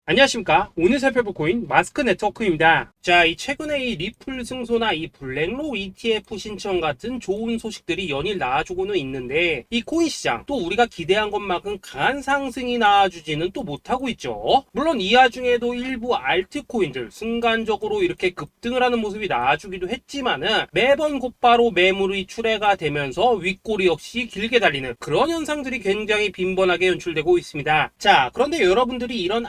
안녕하십니까. 오늘 살펴볼 코인 마스크 네트워크입니다. 자, 이 최근에 이 리플 승소나 이 블랙록 ETF 신청 같은 좋은 소식들이 연일 나와주고는 있는데, 이 코인 시장 또 우리가 기대한 것만큼 강한 상승이 나와주지는 또 못하고 있죠. 물론 이 와중에도 일부 알트코인들 순간적으로 이렇게 급등을 하는 모습이 나와주기도 했지만은 매번 곧바로 매물이 출회가 되면서 윗꼬리 없이 길게 달리는 그런 현상들이 굉장히 빈번하게 연출되고 있습니다. 자, 그런데 여러분들이 이런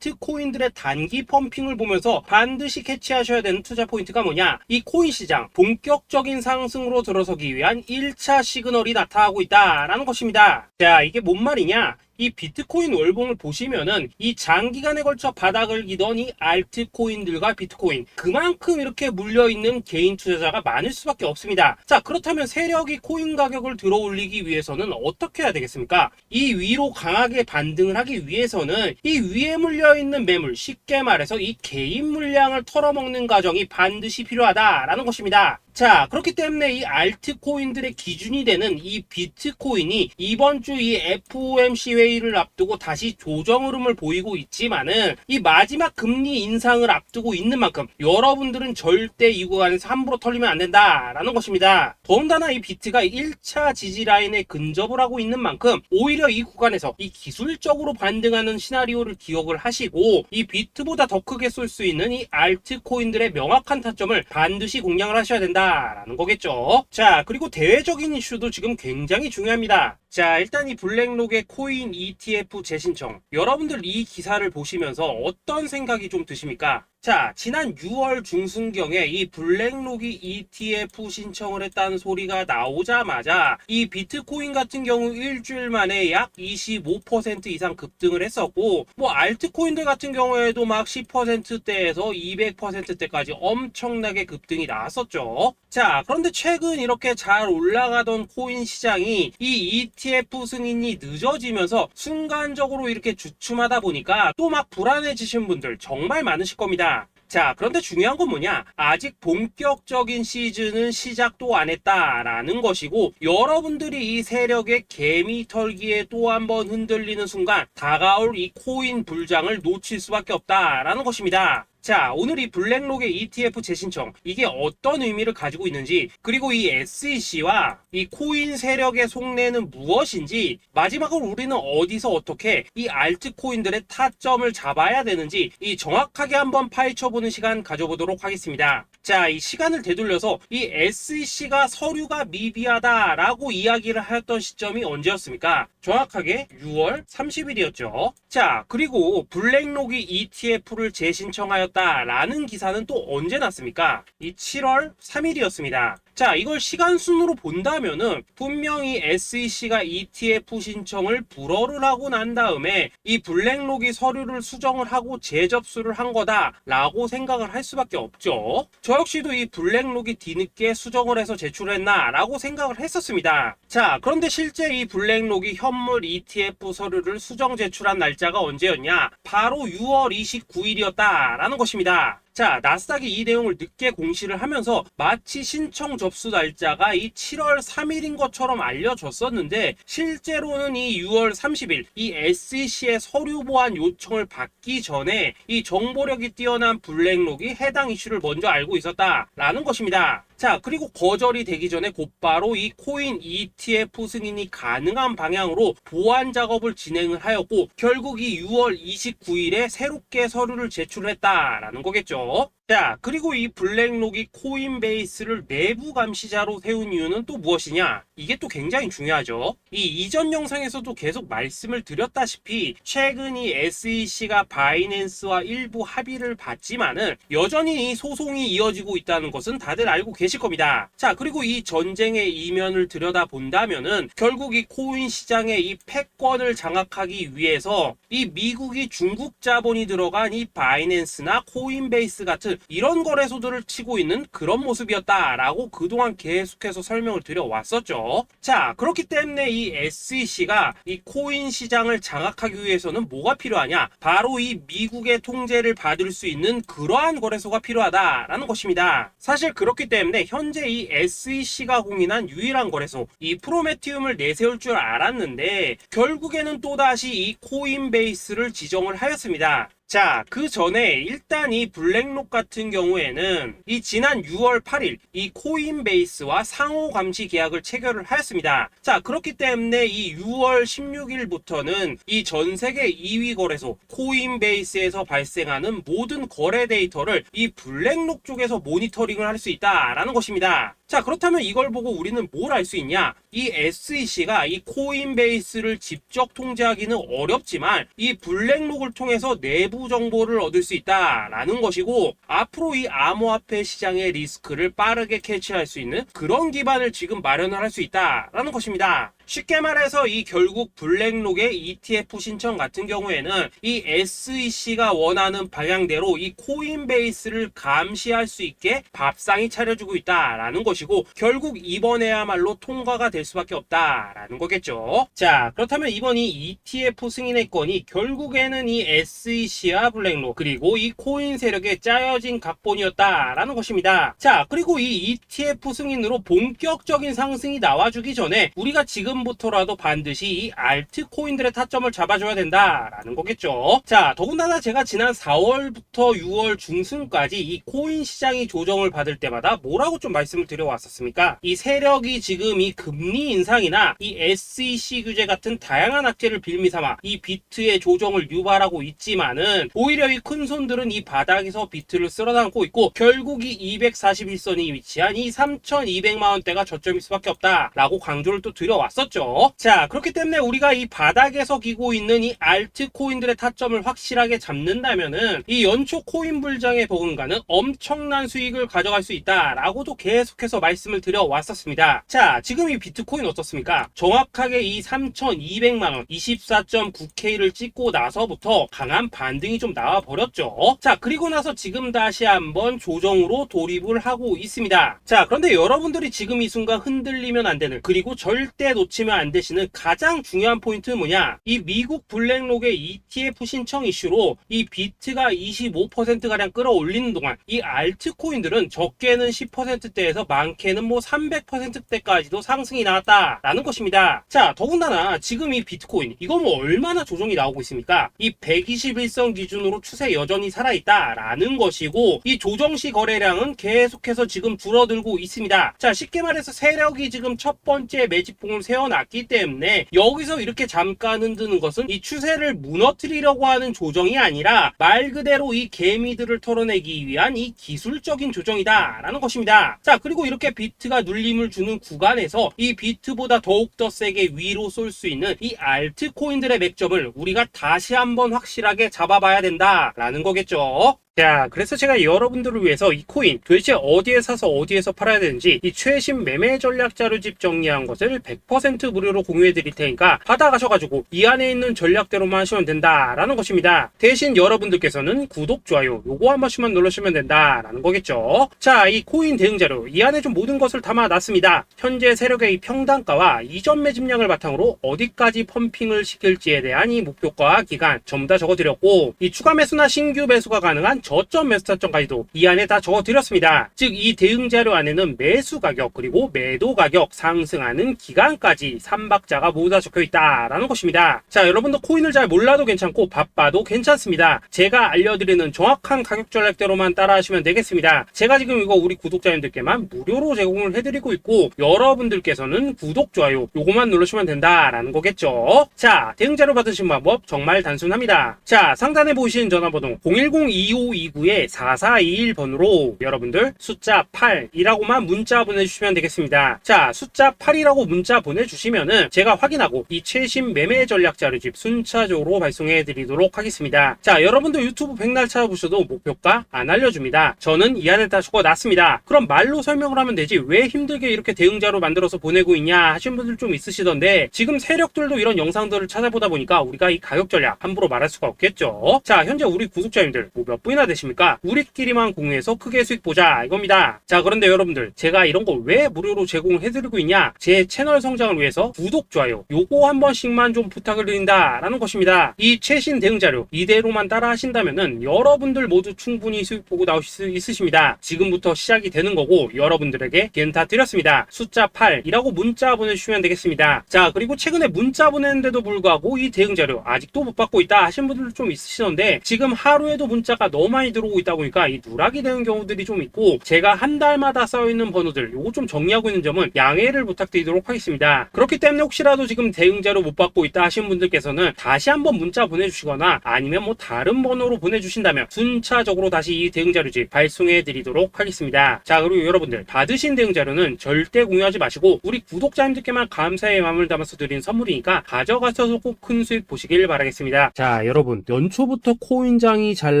코인들의 단기 펌핑을 보면서 반드시 캐치하셔야 되는 투자 포인트가 뭐냐? 이 코인 시장 본격적인 상승으로 들어서기 위한 1차 시그널이 나타나고 있다라는 것입니다. 자, 이게 뭔 말이냐? 이 비트코인 월봉을 보시면은 이 장기간에 걸쳐 바닥을 기던 이 알트코인들과 비트코인 그만큼 이렇게 물려있는 개인 투자자가 많을 수밖에 없습니다. 자, 그렇다면 세력이 코인 가격을 들어올리기 위해서는 어떻게 해야 되겠습니까? 이 위로 강하게 반등을 하기 위해서는 이 위에 물려있는 매물, 쉽게 말해서 이 개인 물량을 털어먹는 과정이 반드시 필요하다라는 것입니다. 자, 그렇기 때문에 이 알트코인들의 기준이 되는 이 비트코인이 이번 주 이 FOMC 회의를 앞두고 다시 조정 흐름을 보이고 있지만은 이 마지막 금리 인상을 앞두고 있는 만큼 여러분들은 절대 이 구간에서 함부로 털리면 안 된다라는 것입니다. 더군다나 이 비트가 1차 지지 라인에 근접을 하고 있는 만큼 오히려 이 구간에서 이 기술적으로 반등하는 시나리오를 기억을 하시고 이 비트보다 더 크게 쏠 수 있는 이 알트코인들의 명확한 타점을 반드시 공략을 하셔야 된다라는 거겠죠. 자, 그리고 대외적인 이슈도 지금 굉장히 중요합니다. 자, 일단 이 블랙록의 코인 ETF 재신청, 여러분들 이 기사를 보시면서 어떤 생각이 좀 드십니까? 자, 지난 6월 중순경에 이 블랙록이 ETF 신청을 했다는 소리가 나오자마자 이 비트코인 같은 경우 일주일 만에 약 25% 이상 급등을 했었고, 뭐 알트코인들 같은 경우에도 막 10%대에서 200%대까지 엄청나게 급등이 나왔었죠. 자, 그런데 최근 이렇게 잘 올라가던 코인 시장이 이 ETF 승인이 늦어지면서 순간적으로 이렇게 주춤하다 보니까 또 막 불안해지신 분들 정말 많으실 겁니다. 자, 그런데 중요한 건 뭐냐? 아직 본격적인 시즌은 시작도 안 했다라는 것이고, 여러분들이 이 세력의 개미 털기에 또 한 번 흔들리는 순간 다가올 이 코인 불장을 놓칠 수밖에 없다라는 것입니다. 자, 오늘 이 블랙록의 ETF 재신청, 이게 어떤 의미를 가지고 있는지, 그리고 이 SEC와 이 코인 세력의 속내는 무엇인지, 마지막으로 우리는 어디서 어떻게 이 알트코인들의 타점을 잡아야 되는지 이 정확하게 한번 파헤쳐보는 시간 가져보도록 하겠습니다. 자, 이 시간을 되돌려서 이 SEC가 서류가 미비하다라고 이야기를 하였던 시점이 언제였습니까? 정확하게 6월 30일이었죠. 자, 그리고 블랙록이 ETF를 재신청하였다라는 기사는 또 언제 났습니까? 이 7월 3일이었습니다. 자, 이걸 시간순으로 본다면은 분명히 SEC가 ETF 신청을 불허를 하고 난 다음에 이 블랙록이 서류를 수정을 하고 재접수를 한 거다라고 생각을 할 수밖에 없죠. 저 역시도 이 블랙록이 뒤늦게 수정을 해서 제출했나라고 생각을 했었습니다. 자, 그런데 실제 이 블랙록이 현물 ETF 서류를 수정 제출한 날짜가 언제였냐? 바로 6월 29일이었다라는 것입니다. 자, 나스닥이 이 내용을 늦게 공시를 하면서 마치 신청 접수 날짜가 이 7월 3일인 것처럼 알려졌었는데, 실제로는 이 6월 30일 이 SEC의 서류 보완 요청을 받기 전에 이 정보력이 뛰어난 블랙록이 해당 이슈를 먼저 알고 있었다라는 것입니다. 자, 그리고 거절이 되기 전에 곧바로 이 코인 ETF 승인이 가능한 방향으로 보완 작업을 진행을 하였고, 결국 이 6월 29일에 새롭게 서류를 제출했다라는 거겠죠. 자, 그리고 이 블랙록이 코인베이스를 내부 감시자로 세운 이유는 또 무엇이냐? 이게 또 굉장히 중요하죠. 이 이전 영상에서도 계속 말씀을 드렸다시피 최근 이 SEC가 바이낸스와 일부 합의를 봤지만은 여전히 이 소송이 이어지고 있다는 것은 다들 알고 계실 겁니다. 자, 그리고 이 전쟁의 이면을 들여다본다면은 결국 이 코인 시장의 이 패권을 장악하기 위해서 이 미국이 중국 자본이 들어간 이 바이낸스나 코인베이스 같은 이런 거래소들을 치고 있는 그런 모습이었다라고 그동안 계속해서 설명을 드려왔었죠. 자, 그렇기 때문에 이 SEC가 이 코인 시장을 장악하기 위해서는 뭐가 필요하냐? 바로 이 미국의 통제를 받을 수 있는 그러한 거래소가 필요하다라는 것입니다. 사실 그렇기 때문에 현재 이 SEC가 공인한 유일한 거래소, 이 프로메티움을 내세울 줄 알았는데 결국에는 또다시 이 코인베이스를 지정을 하였습니다. 자, 그 전에 일단 이 블랙록 같은 경우에는 이 지난 6월 8일 이 코인베이스와 상호 감시 계약을 체결을 하였습니다. 자, 그렇기 때문에 이 6월 16일부터는 이 전 세계 2위 거래소 코인베이스에서 발생하는 모든 거래 데이터를 이 블랙록 쪽에서 모니터링을 할 수 있다라는 것입니다. 자, 그렇다면 이걸 보고 우리는 뭘 알 수 있냐? 이 SEC가 이 코인베이스를 직접 통제하기는 어렵지만 이 블랙록을 통해서 내부 정보를 얻을 수 있다라는 것이고, 앞으로 이 암호화폐 시장의 리스크를 빠르게 캐치할 수 있는 그런 기반을 지금 마련을 할 수 있다라는 것입니다. 쉽게 말해서 이 결국 블랙록의 ETF 신청 같은 경우에는 이 SEC가 원하는 방향대로 이 코인베이스를 감시할 수 있게 밥상이 차려주고 있다라는 것이고, 결국 이번에야말로 통과가 될 수밖에 없다라는 거겠죠. 자, 그렇다면 이번 이 ETF 승인의 건이 결국에는 이 SEC와 블랙록 그리고 이 코인 세력의 짜여진 각본이었다라는 것입니다. 자, 그리고 이 ETF 승인으로 본격적인 상승이 나와주기 전에 우리가 지금부터라도 반드시 이 알트코인들의 타점을 잡아줘야 된다라는 거겠죠. 자, 더군다나 제가 지난 4월부터 6월 중순까지 이 코인 시장이 조정을 받을 때마다 뭐라고 좀 말씀을 드려왔었습니까? 이 세력이 지금 이 금리 인상이나 이 SEC 규제 같은 다양한 악재를 빌미삼아 이 비트의 조정을 유발하고 있지만은 오히려 이 큰손들은 이 바닥에서 비트를 쓸어담고 있고, 결국 이 241선이 위치한 이 3,200만원대가 저점일 수밖에 없다라고 강조를 또 드려왔었죠. 자, 그렇기 때문에 우리가 이 바닥에서 기고 있는 이 알트코인들의 타점을 확실하게 잡는다면은 이 연초 코인 불장에 버금가는 엄청난 수익을 가져갈 수 있다라고도 계속해서 말씀을 드려왔었습니다. 자, 지금 이 비트코인 어떻습니까? 정확하게 이 3,200만원 24.9K를 찍고 나서부터 강한 반등이 좀 나와버렸죠. 자, 그리고 나서 지금 다시 한번 조정으로 돌입을 하고 있습니다. 자, 그런데 여러분들이 지금 이 순간 흔들리면 안 되는, 그리고 절대 놓치면 안 되시는 가장 중요한 포인트는 뭐냐? 이 미국 블랙록의 ETF 신청 이슈로 이 비트가 25%가량 끌어올리는 동안 이 알트코인들은 적게는 10%대에서 많게는 뭐 300%대까지도 상승이 나왔다라는 것입니다. 자, 더군다나 지금 이 비트코인 이거 뭐 얼마나 조정이 나오고 있습니까? 이 121선 기준으로 추세 여전히 살아있다라는 것이고, 이 조정시 거래량은 계속해서 지금 줄어들고 있습니다. 자, 쉽게 말해서 세력이 지금 첫 번째 매집봉을 세워놨기 때문에 여기서 이렇게 잠깐 흔드는 것은 이 추세를 무너뜨리려고 하는 조정이 아니라 말 그대로 이 개미들을 털어내기 위한 이 기술적인 조정이다라는 것입니다. 자, 그리고 이렇게 비트가 눌림을 주는 구간에서 이 비트보다 더욱더 세게 위로 쏠 수 있는 이 알트코인들의 맥점을 우리가 다시 한번 확실하게 잡아봐야 된다라는 거겠죠. 자, 그래서 제가 여러분들을 위해서 이 코인 도대체 어디에 사서 어디에서 팔아야 되는지 이 최신 매매 전략 자료집 정리한 것을 100% 무료로 공유해 드릴 테니까 받아가셔가지고 이 안에 있는 전략대로만 하시면 된다라는 것입니다. 대신 여러분들께서는 구독, 좋아요 요거 한 번씩만 눌러주시면 된다라는 거겠죠. 자, 이 코인 대응 자료 이 안에 좀 모든 것을 담아놨습니다. 현재 세력의 이 평단가와 이전 매집량을 바탕으로 어디까지 펌핑을 시킬지에 대한 이 목표가 기간 전부 다 적어드렸고, 이 추가 매수나 신규 매수가 가능한 저점 매수 타점까지도 이 안에 다 적어드렸습니다. 즉 이 대응 자료 안에는 매수 가격 그리고 매도 가격, 상승하는 기간까지 3박자가 모두 다 적혀있다라는 것입니다. 자, 여러분도 코인을 잘 몰라도 괜찮고 바빠도 괜찮습니다. 제가 알려드리는 정확한 가격 전략대로만 따라하시면 되겠습니다. 제가 지금 이거 우리 구독자님들께만 무료로 제공을 해드리고 있고, 여러분들께서는 구독, 좋아요 요거만 누르시면 된다라는 거겠죠. 자, 대응 자료 받으신 방법 정말 단순합니다. 자, 상단에 보이시는 전화번호 010-2529-4421번으로 여러분들 숫자 8이라고만 문자 보내주시면 되겠습니다. 자, 숫자 8이라고 문자 보내주시면은 제가 확인하고 이 최신 매매 전략 자료집 순차적으로 발송해 드리도록 하겠습니다. 자, 여러분들 유튜브 백날 찾아보셔도 목표가 안 알려줍니다. 저는 이 안에 다 적어놨습니다. 그럼 말로 설명을 하면 되지 왜 힘들게 이렇게 대응자로 만들어서 보내고 있냐 하신 분들 좀 있으시던데, 지금 세력들도 이런 영상들을 찾아보다 보니까 우리가 이 가격 전략 함부로 말할 수가 없겠죠. 자, 현재 우리 구독자님들 몇 분이나 몇이나 되십니까? 우리끼리만 공유해서 크게 수익 보자 이겁니다. 자, 그런데 여러분들, 제가 이런 거 왜 무료로 제공을 해드리고 있냐? 제 채널 성장을 위해서 구독, 좋아요 요거 한 번씩만 좀 부탁을 드린다라는 것입니다. 이 최신 대응 자료 이대로만 따라 하신다면은 여러분들 모두 충분히 수익 보고 나오실 수 있으십니다. 지금부터 시작이 되는 거고 여러분들에게 기회는 다 드렸습니다. 숫자 8이라고 문자 보내주시면 되겠습니다. 자, 그리고 최근에 문자 보냈는데도 불구하고 이 대응 자료 아직도 못 받고 있다 하신 분들도 좀 있으시던데, 지금 하루에도 문자가 너무 많이 들어오고 있다 보니까 이 누락이 되는 경우들이 좀 있고, 제가 한 달마다 써있는 번호들 요거 좀 정리하고 있는 점은 양해를 부탁드리도록 하겠습니다. 그렇기 때문에 혹시라도 지금 대응 자료 못 받고 있다 하신 분들께서는 다시 한번 문자 보내주시거나 아니면 뭐 다른 번호로 보내주신다면 순차적으로 다시 이 대응 자료집 발송해 드리도록 하겠습니다. 자, 그리고 여러분들, 받으신 대응 자료는 절대 공유하지 마시고 우리 구독자님들께만 감사의 마음을 담아서 드린 선물이니까 가져가셔서 꼭 큰 수익 보시길 바라겠습니다. 자, 여러분, 연초부터 코인장이 잘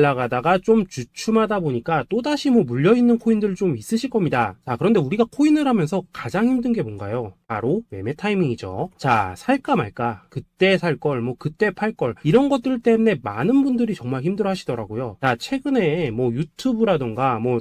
나가다가 좀 주춤하다 보니까 또다시 뭐 물려있는 코인들 좀 있으실 겁니다. 자, 그런데 우리가 코인을 하면서 가장 힘든 게 뭔가요? 바로 매매 타이밍이죠. 자, 살까 말까, 그때 살 걸, 뭐 그때 팔 걸, 이런 것들 때문에 많은 분들이 정말 힘들어 하시더라고요. 자, 최근에 뭐 유튜브라던가 뭐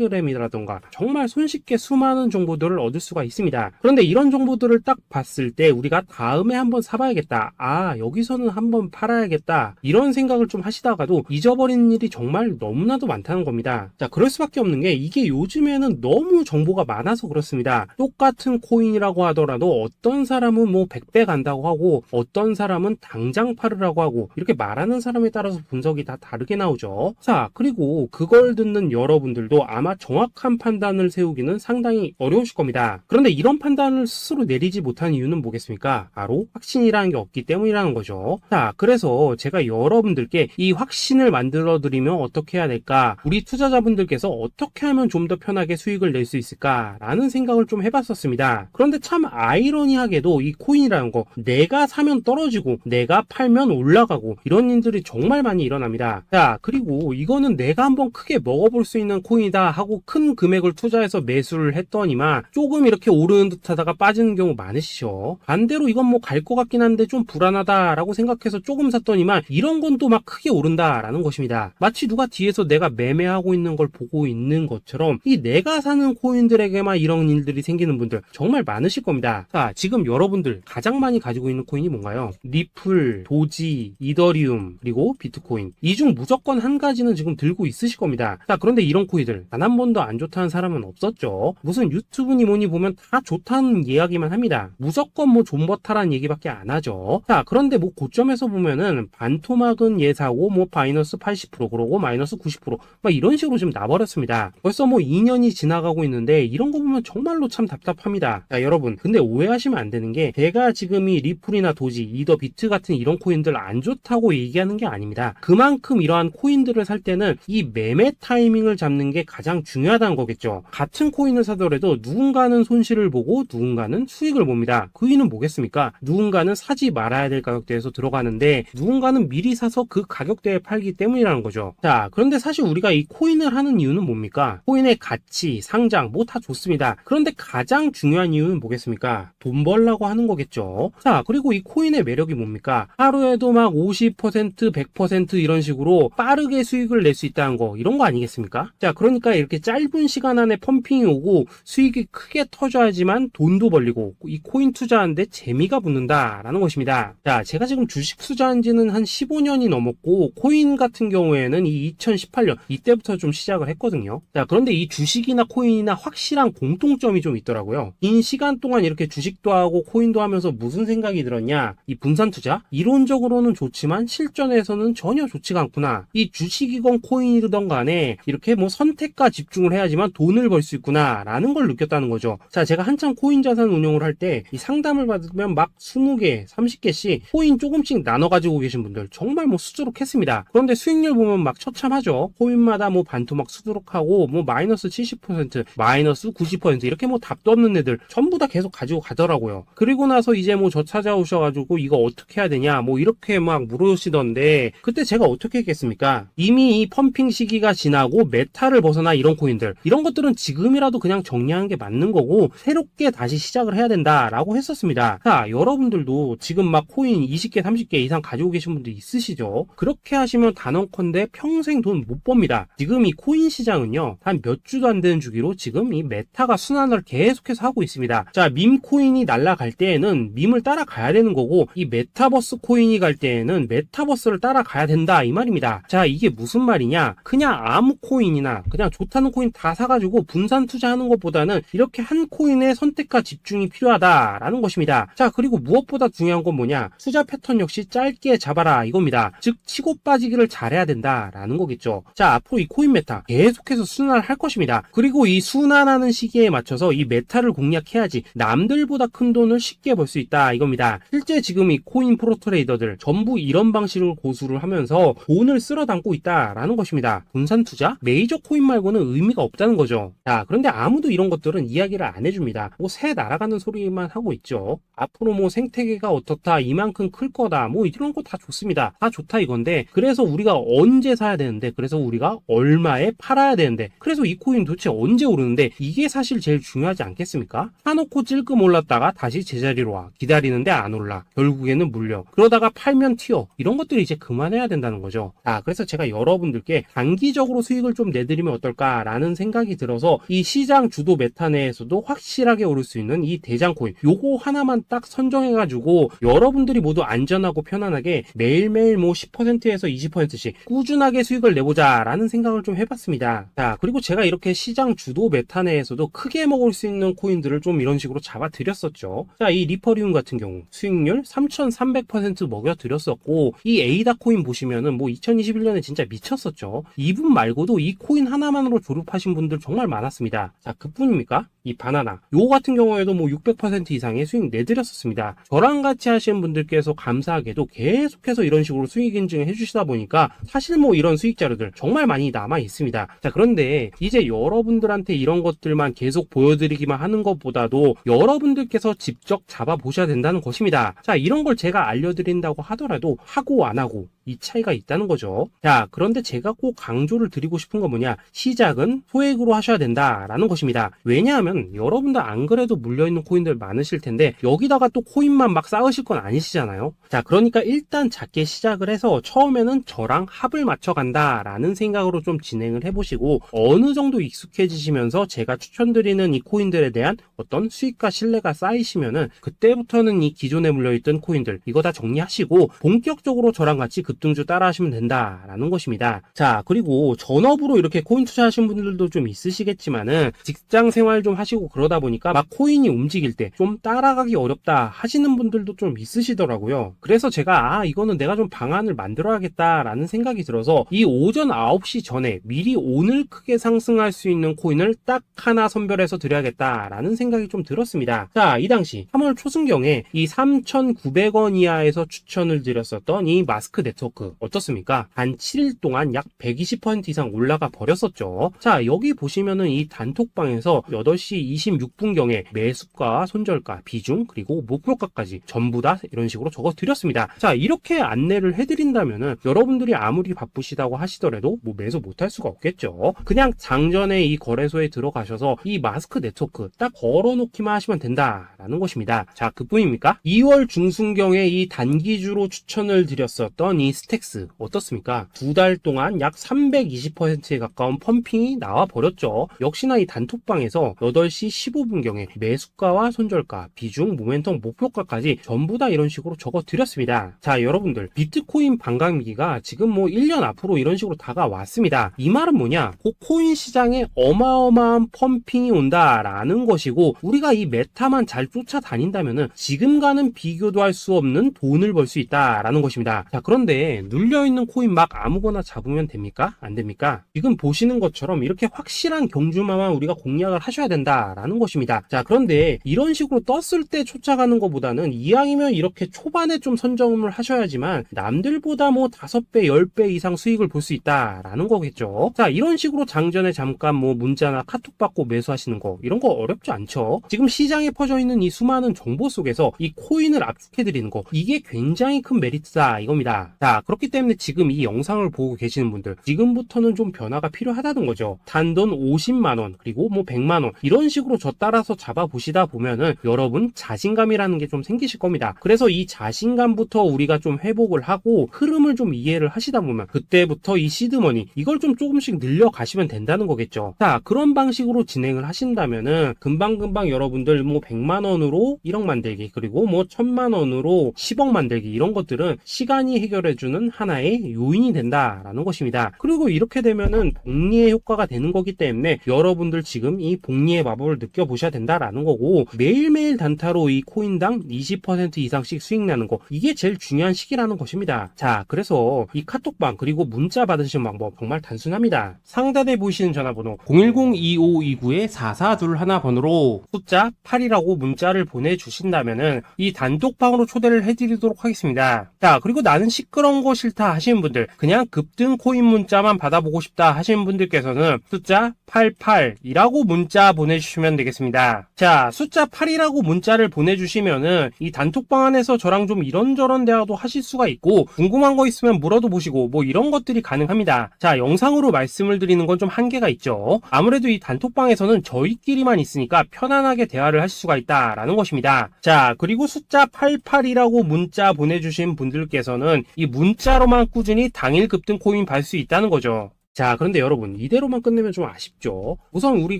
텔레그램이라던가 정말 손쉽게 수많은 정보들을 얻을 수가 있습니다. 그런데 이런 정보들을 딱 봤을 때 우리가 다음에 한번 사봐야겠다, 여기서는 한번 팔아야겠다, 이런 생각을 좀 하시다가도 잊어버리는 일이 정말 너무나도 많다는 겁니다. 자, 그럴 수밖에 없는 게 이게 요즘에는 너무 정보가 많아서 그렇습니다. 똑같은 코인이라고 하더라도 어떤 사람은 뭐 100배 간다고 하고 어떤 사람은 당장 팔으라고 하고, 이렇게 말하는 사람에 따라서 분석이 다 다르게 나오죠. 자, 그리고 그걸 듣는 여러분들도 아마 정확한 판단을 세우기는 상당히 어려우실 겁니다. 그런데 이런 판단을 스스로 내리지 못한 이유는 뭐겠습니까? 바로 확신이라는 게 없기 때문이라는 거죠. 자, 그래서 제가 여러분들께 이 확신을 만들어 드리면 어떻게 해야 될까, 우리 투자자분들께서 어떻게 하면 좀 더 편하게 수익을 낼 수 있을까 라는 생각을 좀 해봤었습니다. 그런데 참 아이러니하게도 이 코인이라는 거, 내가 사면 떨어지고 내가 팔면 올라가고 이런 일들이 정말 많이 일어납니다. 자, 그리고 이거는 내가 한번 크게 먹어볼 수 있는 코인이다 하고 큰 금액을 투자해서 매수를 했더니만 조금 이렇게 오르는 듯 하다가 빠지는 경우 많으시죠. 반대로 이건 뭐 갈 것 같긴 한데 좀 불안하다라고 생각해서 조금 샀더니만 이런 건 또 막 크게 오른다라는 것입니다. 마치 누가 뒤에서 내가 매매하고 있는 걸 보고 있는 것처럼 이 내가 사는 코인들에게만 이런 일들이 생기는 분들 정말 많으실 겁니다. 자, 지금 여러분들 가장 많이 가지고 있는 코인이 뭔가요? 리플, 도지, 이더리움, 그리고 비트코인. 이 중 무조건 한 가지는 지금 들고 있으실 겁니다. 자, 그런데 이런 코인들 단 한 번도 안 좋다는 사람은 없었죠. 무슨 유튜브니 뭐니 보면 다 좋다는 이야기만 합니다. 무조건 뭐 존버타라는 얘기밖에 안 하죠. 자, 그런데 뭐 고점에서 보면은 반토막은 예사고 뭐 마이너스 80% 그러고 마이너스 90% 막 이런 식으로 지금 나버렸습니다. 벌써 뭐 2년이 지나가고 있는데 이런 거 보면 정말로 참 답답합니다. 자, 여러분, 근데 오해하시면 안 되는 게 제가 지금 이 리플이나 도지, 이더, 비트 같은 이런 코인들 안 좋다고 얘기하는 게 아닙니다. 그만큼 이러한 코인들을 살 때는 이 매매 타이밍을 잡는 게 가장 중요하다는 거겠죠. 같은 코인을 사더라도 누군가는 손실을 보고 누군가는 수익을 봅니다. 그 이유는 뭐겠습니까? 누군가는 사지 말아야 될 가격대에서 들어가는데 누군가는 미리 사서 그 가격대에 팔기 때문이라는 거죠. 자, 그런데 사실 우리가 이 코인을 하는 이유는 뭡니까? 코인의 가치, 상장 뭐 다 좋습니다. 그런데 가장 중요한 이유는 뭐겠습니까? 돈 벌라고 하는 거겠죠. 자, 그리고 이 코인의 매력이 뭡니까? 하루에도 막 50%, 100% 이런 식으로 빠르게 수익을 낼 수 있다는 거, 이런 거 아니겠습니까? 자, 그러니까 이렇게 짧은 시간 안에 펌핑이 오고 수익이 크게 터져야지만 돈도 벌리고 이 코인 투자하는데 재미가 붙는다라는 것입니다. 자, 제가 지금 주식 투자한 지는 한 15년이 넘었고 코인 같은 경우에는 이 2018년 이때부터 좀 시작을 했거든요. 자, 그런데 이 주식이나 코인이나 확실한 공통점이 좀 있더라고요. 긴 시간 동안 이렇게 주식도 하고 코인도 하면서 무슨 생각이 들었냐? 이 분산 투자? 이론적으로는 좋지만 실전에서는 전혀 좋지가 않구나. 이 주식이건 코인이든 간에 이렇게 뭐 선택과 집중을 해야지만 돈을 벌 수 있구나 라는 걸 느꼈다는 거죠. 자, 제가 한창 코인 자산 운용을 할 때 이 상담을 받으면 막 20개, 30개씩 코인 조금씩 나눠 가지고 계신 분들 정말 뭐 수두룩했습니다. 그런데 수익률 보면 막 처참하죠. 코인마다 뭐 반토막 수두룩하고 뭐 마이너스 70%, 마이너스 90% 이렇게 뭐 답도 없는 애들 전부 다 계속 가지고 가더라고요. 그리고 나서 이제 뭐 저 찾아오셔가지고 이거 어떻게 해야 되냐 뭐 이렇게 막 물으시던데, 그때 제가 어떻게 했겠습니까? 이미 이 펌핑 시기가 지나고 메타를 벗어나 이런 코인들, 이런 것들은 지금이라도 그냥 정리하는 게 맞는 거고 새롭게 다시 시작을 해야 된다라고 했었습니다. 자, 여러분들도 지금 막 코인 20개, 30개 이상 가지고 계신 분들 있으시죠? 그렇게 하시면 단언컨대 평생 평생 돈 못 법니다. 지금 이 코인 시장은요, 단 몇 주도 안 되는 주기로 지금 이 메타가 순환을 계속해서 하고 있습니다. 자, 밈 코인이 날아갈 때에는 밈을 따라가야 되는 거고, 이 메타버스 코인이 갈 때에는 메타버스를 따라가야 된다, 이 말입니다. 자, 이게 무슨 말이냐? 그냥 아무 코인이나 그냥 좋다는 코인 다 사가지고 분산 투자하는 것보다는 이렇게 한 코인의 선택과 집중이 필요하다라는 것입니다. 자, 그리고 무엇보다 중요한 건 뭐냐? 투자 패턴 역시 짧게 잡아라, 이겁니다. 즉, 치고 빠지기를 잘해야 된다라는 거겠죠. 자, 앞으로 이 코인 메타 계속해서 순환을 할 것입니다. 그리고 이 순환하는 시기에 맞춰서 이 메타를 공략해야지 남들보다 큰 돈을 쉽게 벌 수 있다, 이겁니다. 실제 지금 이 코인 프로 트레이더들 전부 이런 방식을 고수를 하면서 돈을 쓸어 담고 있다라는 것입니다. 분산 투자? 메이저 코인 말고는 의미가 없다는 거죠. 자, 그런데 아무도 이런 것들은 이야기를 안 해줍니다. 뭐 새 날아가는 소리만 하고 있죠. 앞으로 뭐 생태계가 어떻다, 이만큼 클 거다, 뭐 이런 거 다 좋습니다. 다 좋다 이건데, 그래서 우리가 언제 사야 되는데, 그래서 우리가 얼마에 팔아야 되는데, 그래서 이 코인 도대체 언제 오르는데, 이게 사실 제일 중요하지 않겠습니까? 사놓고 찔끔 올랐다가 다시 제자리로 와. 기다리는데 안 올라. 결국에는 물려. 그러다가 팔면 튀어. 이런 것들을 이제 그만해야 된다는 거죠. 자, 그래서 제가 여러분들께 단기적으로 수익을 좀 내드리면 어떨까라는 생각이 들어서 이 시장 주도 메타 내에서도 확실하게 오를 수 있는 이 대장 코인, 요거 하나만 딱 선정해가지고 여러분들이 모두 안전하고 편안하게 매일매일 뭐 10%에서 20%씩 꾸준하게 수익을 내보자 라는 생각을 좀 해봤습니다. 자, 그리고 제가 이렇게 시장 주도 메타 내에서도 크게 먹을 수 있는 코인들을 좀 이런 식으로 잡아드렸었죠. 자, 이 리퍼리움 같은 경우 수익률 3300% 먹여드렸었고, 이 에이다 코인 보시면은 뭐 2021년에 진짜 미쳤었죠. 이분 말고도 이 코인 하나만으로 졸업하신 분들 정말 많았습니다. 자, 그뿐입니까? 이 바나나 요거 같은 경우에도 뭐 600% 이상의 수익 내드렸었습니다. 저랑 같이 하시는 분들께서 감사하게도 계속해서 이런 식으로 수익 인증을 해주시다 보니까 사실 뭐 이런 수익 자료들 정말 많이 남아 있습니다. 자, 그런데 이제 여러분들한테 이런 것들만 계속 보여드리기만 하는 것보다도 여러분들께서 직접 잡아보셔야 된다는 것입니다. 자, 이런 걸 제가 알려드린다고 하더라도 하고 안 하고 이 차이가 있다는 거죠. 자, 그런데 제가 꼭 강조를 드리고 싶은 건 뭐냐? 시작은 소액으로 하셔야 된다라는 것입니다. 왜냐하면 여러분들 안 그래도 물려있는 코인들 많으실 텐데 여기다가 또 코인만 막 쌓으실 건 아니시잖아요. 자, 그러니까 일단 작게 시작을 해서 처음에는 저랑 합을 맞춰 간다라는 생각으로 좀 진행을 해보시고, 어느 정도 익숙해지시면서 제가 추천드리는 이 코인들에 대한 어떤 수익과 신뢰가 쌓이시면은 그때부터는 이 기존에 물려있던 코인들 이거 다 정리하시고 본격적으로 저랑 같이 급등주 따라 하시면 된다라는 것입니다. 자, 그리고 전업으로 이렇게 코인 투자하시는 분들도 좀 있으시겠지만은 직장 생활 좀 하시고 그러다 보니까 막 코인이 움직일 때 좀 따라가기 어렵다 하시는 분들도 좀 있으시더라고요. 그래서 제가 이거는 내가 좀 방안을 만들어야겠다라는 생각이 들어서 이 오전 9시 전에 미리 오늘 크게 상승할 수 있는 코인을 딱 하나 선별해서 드려야겠다라는 생각이 좀 들었습니다. 자, 이 당시 3월 초순경에 이 3,900원 이하에서 추천을 드렸었던 이 마스크 네트워크 어떻습니까? 단 7일 동안 약 120% 이상 올라가 버렸었죠. 자, 여기 보시면은 이 단톡방에서 8시 26분경에 매수가, 손절가, 비중, 그리고 목표가까지 전부 다 이런 식으로 적어 드렸습니다. 자, 이렇게 안내를 해드린다면은 여러분들이 아무리 바쁘시다고 하시더라도 뭐 매수 못할 수가 없겠죠. 그냥 장전에 이 거래소에 들어가셔서 이 마스크 네트워크 딱 걸어놓기만 하시면 된다라는 것입니다. 자, 그뿐입니까? 2월 중순경에 이 단기주로 추천을 드렸었던 이 스택스 어떻습니까? 2달 동안 약 320%에 가까운 펌핑이 나와 버렸죠. 역시나 이 단톡방에서 8시 15분경에 매수가와 손절가, 비중, 모멘텀, 목표가까지 전부 다 이런 식으로 적어 드렸습니다. 자, 여러분들 비트코인 반감기가 지금 뭐 1년 앞으로 이런 식으로 다가왔습니다. 이 말은 뭐냐? 코인 시장에 어마어마한 펌핑이 온다라는 것이고, 우리가 이 메타만 잘 쫓아다닌다면은 지금과는 비교도 할 수 없는 돈을 벌 수 있다라는 것입니다. 자, 그런데 눌려있는 코인 막 아무거나 잡으면 됩니까? 안 됩니까? 지금 보시는 것처럼 이렇게 확실한 경주마만 우리가 공략을 하셔야 된다라는 것입니다. 자, 그런데 이런 식으로 떴을 때 쫓아가는 것보다는 이왕이면 이렇게 초반에 좀 선점을 하셔야지만 남들보다 뭐 5배, 10배 이상 수익을 볼 수 있다라는 거겠죠. 자, 이런 식으로 장전에 잠깐 뭐 문자나 카톡 받고 매수하시는 거 이런 거 어렵지 않죠. 지금 시장에 퍼져 있는 이 수많은 정보 속에서 이 코인을 압축해 드리는 거, 이게 굉장히 큰 메리트다 이겁니다. 자, 자, 그렇기 때문에 지금 이 영상을 보고 계시는 분들, 지금부터는 좀 변화가 필요하다는 거죠. 단돈 50만원, 그리고 뭐 100만원, 이런 식으로 저 따라서 잡아보시다 보면은 여러분 자신감이라는 게 좀 생기실 겁니다. 그래서 이 자신감부터 우리가 좀 회복을 하고 흐름을 좀 이해를 하시다 보면 그때부터 이 시드머니, 이걸 좀 조금씩 늘려가시면 된다는 거겠죠. 자, 그런 방식으로 진행을 하신다면은 금방금방 여러분들 뭐 100만원으로 1억 만들기, 그리고 뭐 1000만원으로 10억 만들기, 이런 것들은 시간이 해결해주는 하나의 요인이 된다라는 것입니다. 그리고 이렇게 되면은 복리의 효과가 되는 거기 때문에 여러분들 지금 이 복리의 마법을 느껴보셔야 된다라는 거고, 매일매일 단타로 이 코인당 20% 이상씩 수익 나는 거, 이게 제일 중요한 시기라는 것입니다. 자, 그래서 이 카톡방 그리고 문자 받으시는 방법 정말 단순합니다. 상단에 보이시는 전화번호 010-2529-4421 번호로 숫자 8이라고 문자를 보내주신다면은 이 단톡방으로 초대를 해드리도록 하겠습니다. 자, 그리고 나는 시끄러운 거 싫다 하시는 분들, 그냥 급등 코인 문자만 받아보고 싶다 하시는 분들께서는 숫자 88이라고 문자 보내주시면 되겠습니다. 자, 숫자 8이라고 문자를 보내주시면은 이 단톡방 안에서 저랑 좀 이런저런 대화도 하실 수가 있고, 궁금한 거 있으면 물어도 보시고 뭐 이런 것들이 가능합니다. 자, 영상으로 말씀을 드리는 건 좀 한계가 있죠. 아무래도 이 단톡방에서는 저희끼리만 있으니까 편안하게 대화를 하실 수가 있다라는 것입니다. 자, 그리고 숫자 88이라고 문자 보내주신 분들께서는 이 문자로만 꾸준히 당일 급등 코인 받을 수 있다는 거죠. 자, 그런데 여러분, 이대로만 끝내면 좀 아쉽죠. 우선 우리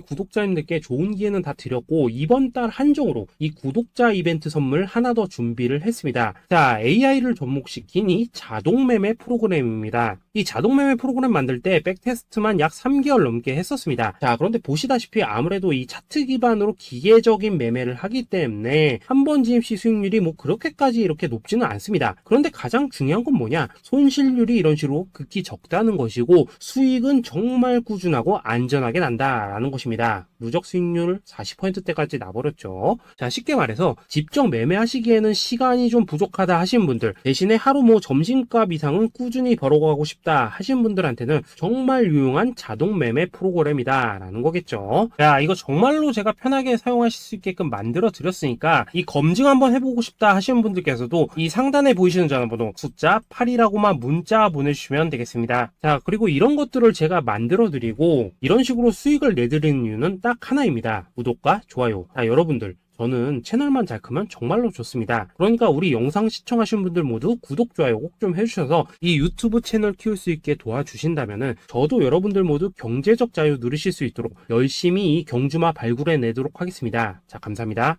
구독자님들께 좋은 기회는 다 드렸고, 이번 달 한정으로 이 구독자 이벤트 선물 하나 더 준비를 했습니다. 자, AI를 접목시킨 이 자동매매 프로그램입니다. 이 자동매매 프로그램 만들 때 백테스트만 약 3개월 넘게 했었습니다. 자, 그런데 보시다시피 아무래도 이 차트 기반으로 기계적인 매매를 하기 때문에 한 번 진입 시 수익률이 뭐 그렇게까지 이렇게 높지는 않습니다. 그런데 가장 중요한 건 뭐냐? 손실률이 이런 식으로 극히 적다는 것이고, 수익은 정말 꾸준하고 안전하게 난다라는 것입니다. 누적 수익률 40%대까지 나버렸죠. 자, 쉽게 말해서 직접 매매하시기에는 시간이 좀 부족하다 하신 분들, 대신에 하루 뭐 점심값 이상은 꾸준히 벌어가고 싶다 하신 분들한테는 정말 유용한 자동 매매 프로그램이다 라는 거겠죠. 야, 이거 정말로 제가 편하게 사용하실 수 있게끔 만들어 드렸으니까 이 검증 한번 해보고 싶다 하시는 분들께서도 이 상단에 보이시는 전화번호 숫자 8이라고만 문자 보내주시면 되겠습니다. 자, 그리고 이런 것들을 제가 만들어 드리고 이런 식으로 수익을 내드리는 이유는 딱 하나입니다. 구독과 좋아요. 자, 여러분들, 저는 채널만 잘 크면 정말로 좋습니다. 그러니까 우리 영상 시청하신 분들 모두 구독, 좋아요 꼭 좀 해주셔서 이 유튜브 채널 키울 수 있게 도와주신다면은 저도 여러분들 모두 경제적 자유 누리실 수 있도록 열심히 이 경주마 발굴해 내도록 하겠습니다. 자, 감사합니다.